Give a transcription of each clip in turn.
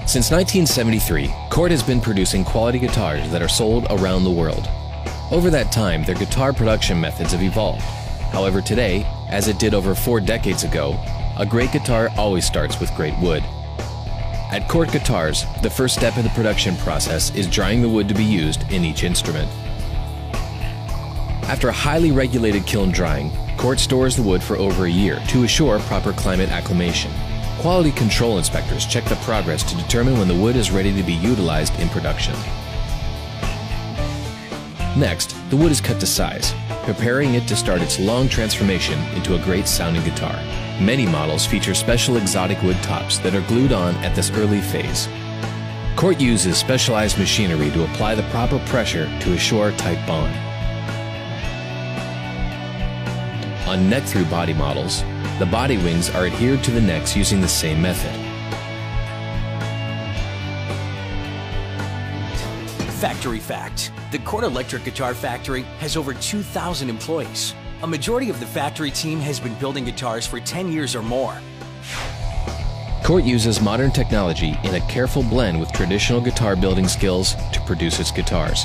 Since 1973, Cort has been producing quality guitars that are sold around the world. Over that time, their guitar production methods have evolved. However, today, as it did over 4 decades ago, a great guitar always starts with great wood. At Cort Guitars, the first step in the production process is drying the wood to be used in each instrument. After a highly regulated kiln drying, Cort stores the wood for over a year to assure proper climate acclimation. Quality control inspectors check the progress to determine when the wood is ready to be utilized in production. Next, the wood is cut to size, preparing it to start its long transformation into a great sounding guitar. Many models feature special exotic wood tops that are glued on at this early phase. Cort uses specialized machinery to apply the proper pressure to assure a tight bond. On neck-through body models, the body wings are adhered to the necks using the same method. Factory fact: the Cort electric guitar factory has over 2,000 employees. A majority of the factory team has been building guitars for 10 years or more. Cort uses modern technology in a careful blend with traditional guitar building skills to produce its guitars.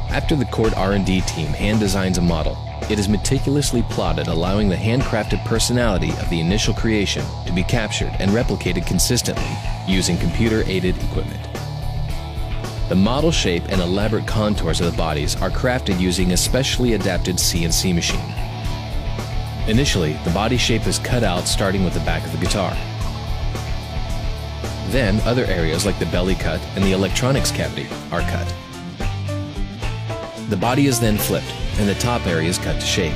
After the Cort R&D team hand designs a model, it is meticulously plotted, allowing the handcrafted personality of the initial creation to be captured and replicated consistently using computer-aided equipment. The model shape and elaborate contours of the bodies are crafted using a specially adapted CNC machine. Initially, the body shape is cut out starting with the back of the guitar. Then, other areas like the belly cut and the electronics cavity are cut. The body is then flipped, and the top area is cut to shape.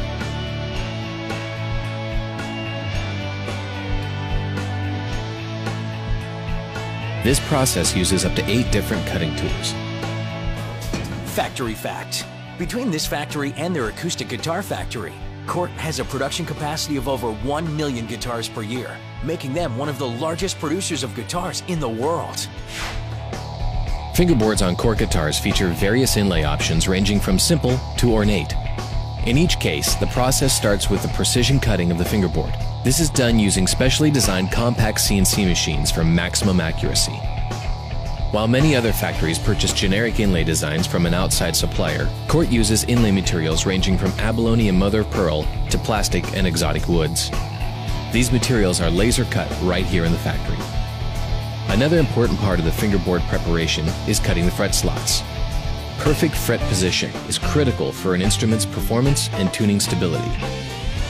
This process uses up to 8 different cutting tools. Factory fact: between this factory and their acoustic guitar factory, Cort has a production capacity of over 1 million guitars per year, making them one of the largest producers of guitars in the world. Fingerboards on Cort guitars feature various inlay options ranging from simple to ornate. In each case, the process starts with the precision cutting of the fingerboard. This is done using specially designed compact CNC machines for maximum accuracy. While many other factories purchase generic inlay designs from an outside supplier, Cort uses inlay materials ranging from abalone and mother of pearl to plastic and exotic woods. These materials are laser cut right here in the factory. Another important part of the fingerboard preparation is cutting the fret slots. Perfect fret position is critical for an instrument's performance and tuning stability.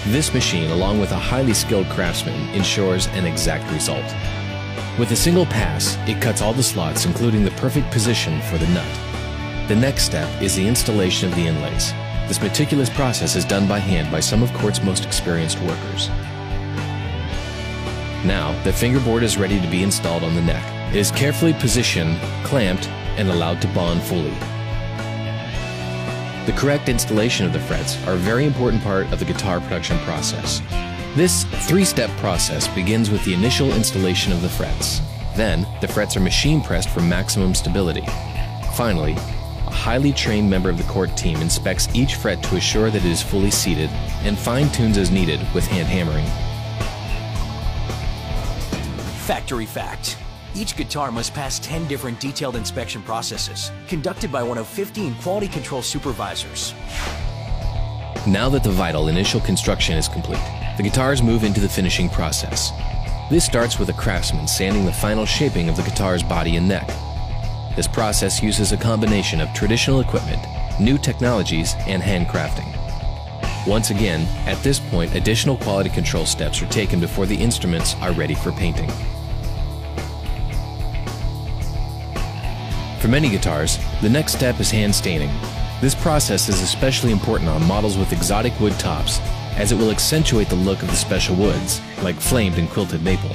This machine, along with a highly skilled craftsman, ensures an exact result. With a single pass, it cuts all the slots, including the perfect position for the nut. The next step is the installation of the inlays. This meticulous process is done by hand by some of Cort's most experienced workers. Now, the fingerboard is ready to be installed on the neck. It is carefully positioned, clamped, and allowed to bond fully. The correct installation of the frets are a very important part of the guitar production process. This 3-step process begins with the initial installation of the frets. Then, the frets are machine pressed for maximum stability. Finally, a highly trained member of the Cort team inspects each fret to assure that it is fully seated and fine-tunes as needed with hand hammering. Factory fact: each guitar must pass 10 different detailed inspection processes, conducted by one of 15 quality control supervisors. Now that the vital initial construction is complete, the guitars move into the finishing process. This starts with a craftsman sanding the final shaping of the guitar's body and neck. This process uses a combination of traditional equipment, new technologies, and handcrafting. Once again, at this point, additional quality control steps are taken before the instruments are ready for painting. For many guitars, the next step is hand staining. This process is especially important on models with exotic wood tops, as it will accentuate the look of the special woods, like flamed and quilted maple.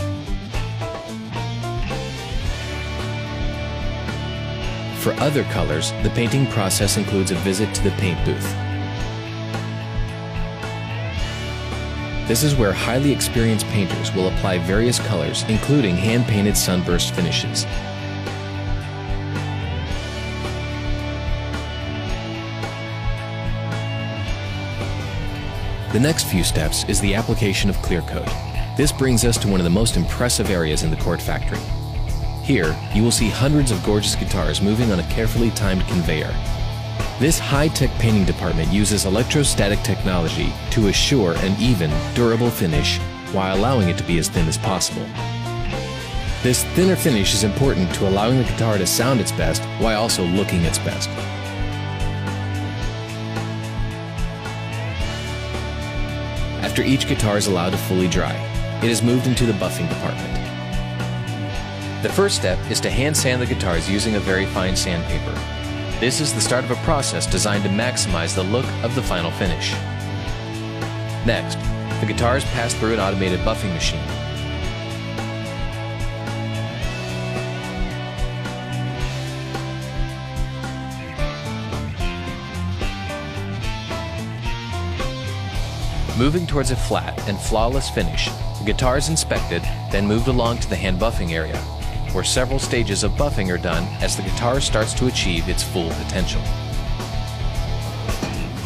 For other colors, the painting process includes a visit to the paint booth. This is where highly experienced painters will apply various colors, including hand-painted sunburst finishes. The next few steps is the application of clear coat. This brings us to one of the most impressive areas in the Cort factory. Here, you will see hundreds of gorgeous guitars moving on a carefully timed conveyor. This high-tech painting department uses electrostatic technology to assure an even, durable finish while allowing it to be as thin as possible. This thinner finish is important to allowing the guitar to sound its best while also looking its best. After each guitar is allowed to fully dry, it is moved into the buffing department. The first step is to hand sand the guitars using a very fine sandpaper. This is the start of a process designed to maximize the look of the final finish. Next, the guitars pass through an automated buffing machine. Moving towards a flat and flawless finish, the guitar is inspected, then moved along to the hand buffing area, where several stages of buffing are done as the guitar starts to achieve its full potential.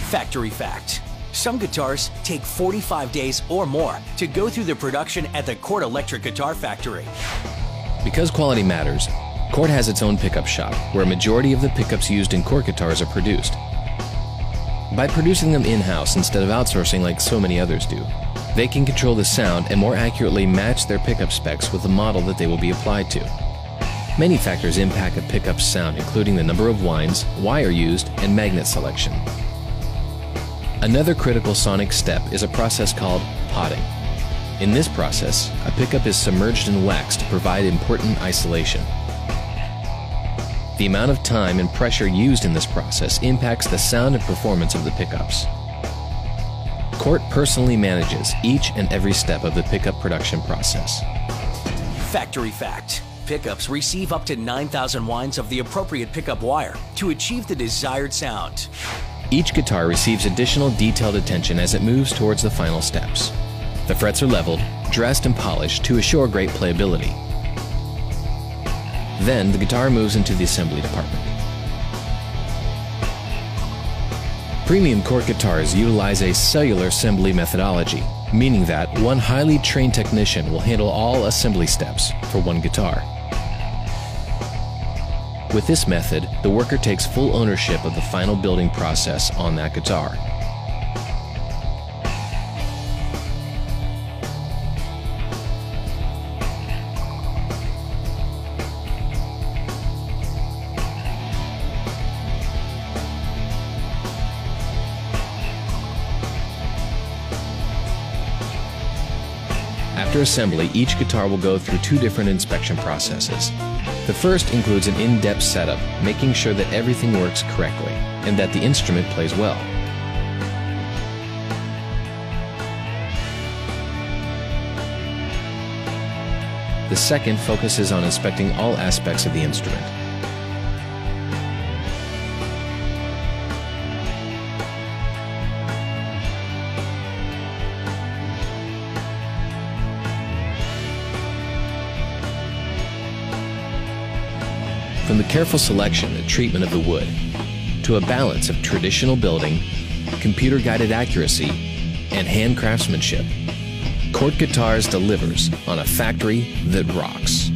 Factory fact: some guitars take 45 days or more to go through the production at the Cort Electric Guitar Factory. Because quality matters, Cort has its own pickup shop, where a majority of the pickups used in Cort guitars are produced. By producing them in-house instead of outsourcing like so many others do, they can control the sound and more accurately match their pickup specs with the model that they will be applied to. Many factors impact a pickup's sound, including the number of winds, wire used, and magnet selection. Another critical sonic step is a process called potting. In this process, a pickup is submerged in wax to provide important isolation. The amount of time and pressure used in this process impacts the sound and performance of the pickups. Cort personally manages each and every step of the pickup production process. Factory fact: pickups receive up to 9,000 winds of the appropriate pickup wire to achieve the desired sound. Each guitar receives additional detailed attention as it moves towards the final steps. The frets are leveled, dressed, and polished to assure great playability. Then the guitar moves into the assembly department. Premium Cort guitars utilize a cellular assembly methodology, meaning that one highly trained technician will handle all assembly steps for one guitar. With this method, the worker takes full ownership of the final building process on that guitar. After assembly, each guitar will go through two different inspection processes. The first includes an in-depth setup, making sure that everything works correctly and that the instrument plays well. The second focuses on inspecting all aspects of the instrument. From the careful selection and treatment of the wood, to a balance of traditional building, computer-guided accuracy, and hand craftsmanship, Cort Guitars delivers on a factory that rocks.